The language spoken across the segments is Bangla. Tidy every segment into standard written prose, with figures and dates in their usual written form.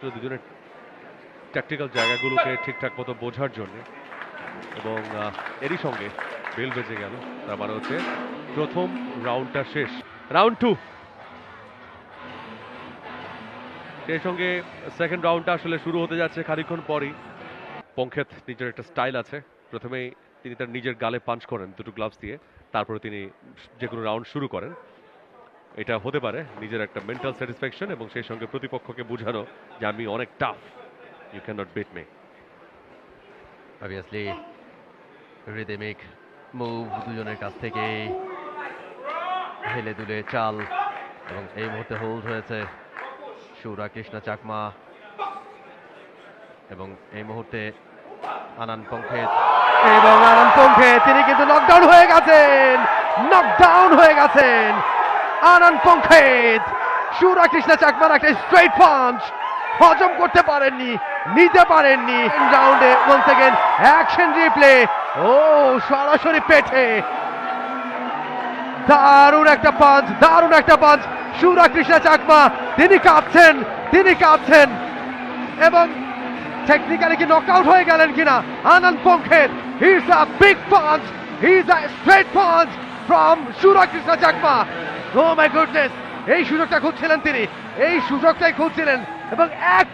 দুজনের ট্যাকটিক্যাল জায়গাগুলোকে ঠিকঠাক মতো বোঝার জন্য, এবং এরই সঙ্গে বেল বেজে গেল। তার মানে হচ্ছে প্রথম রাউন্ডটা শেষ। রাউন্ড 2, সেই সঙ্গে সেকেন্ড রাউন্ডটা আসলে শুরু হতে যাচ্ছে খানিকক্ষণ পরই। পঙ্খেত নিজের একটা স্টাইল আছে, প্রথমেই তিনি তার নিজের গালে পাঞ্চ করেন দুটো গ্লাভস দিয়ে, তারপরে তিনি যে কোনো রাউন্ড শুরু করেন। এটা হতে পারে নিজের একটা মেন্টাল স্যাটিসফ্যাকশন এবং সেই সঙ্গে প্রতিপক্ষকে বোঝানো যে আমি অনেক tough, you can not beat me. Obviously rhythmic move দুজনের কাছ থেকে হেলে দুলে চাল, এবং এই মুহূর্তে হোল্ড হয়েছে সুরা কৃষ্ণা চাকমা, এবং এই মুহূর্তে পঙ্খেত, এবং পঙ্খেত তিনি কিন্তু নকডাউন হয়ে গেছেন। পঙ্খেত সুরা কৃষ্ণা চাকমার একটা স্ট্রেট পাঞ্চ হজম করতে পারেননি, নিতে পারেননি। রাউন্ডে ওয়ান্স अगेन অ্যাকশন রিপ্লে, ও সরাসরি পেটে দারুণ একটা পাঞ্চ। সুরা কৃষ্ণা চাকমা তিনি কাঁপছেন, এবং টেকনিক্যালি কি নকআউট হয়ে গেলেন কিনা পঙ্খেত। He is a big punch, he is a straight punch from Sura Krishna Chakma. Oh my goodness, এই সুযোগটাই খুঁজছিলেন, এবং এক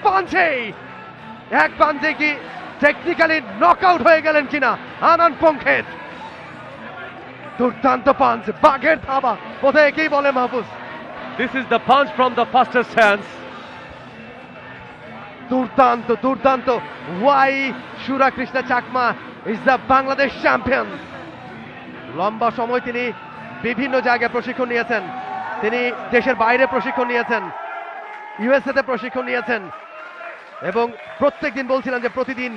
পাঞ্চে কি টেকনিক্যালি নকআউট হয়ে গেলেন কিনা পঙ্খেত। দুর্দান্ত পাঞ্চ, বাঘের থাবা কোথায় কি বলে Mahfuz. This is the punch from the fastest hands. দুর্দান্ত। ওয়াই সুরা Krishna Chakma is the Bangladesh champion. লম্বা সময় তিনি বিভিন্ন জায়গায় প্রশিক্ষণ নিয়েছেন, তিনি দেশের বাইরে প্রশিক্ষণ নিয়েছেন, ইউএসএ তে প্রশিক্ষণ নিয়েছেন, এবং প্রত্যেকদিন বলছিলেন যে প্রতিদিন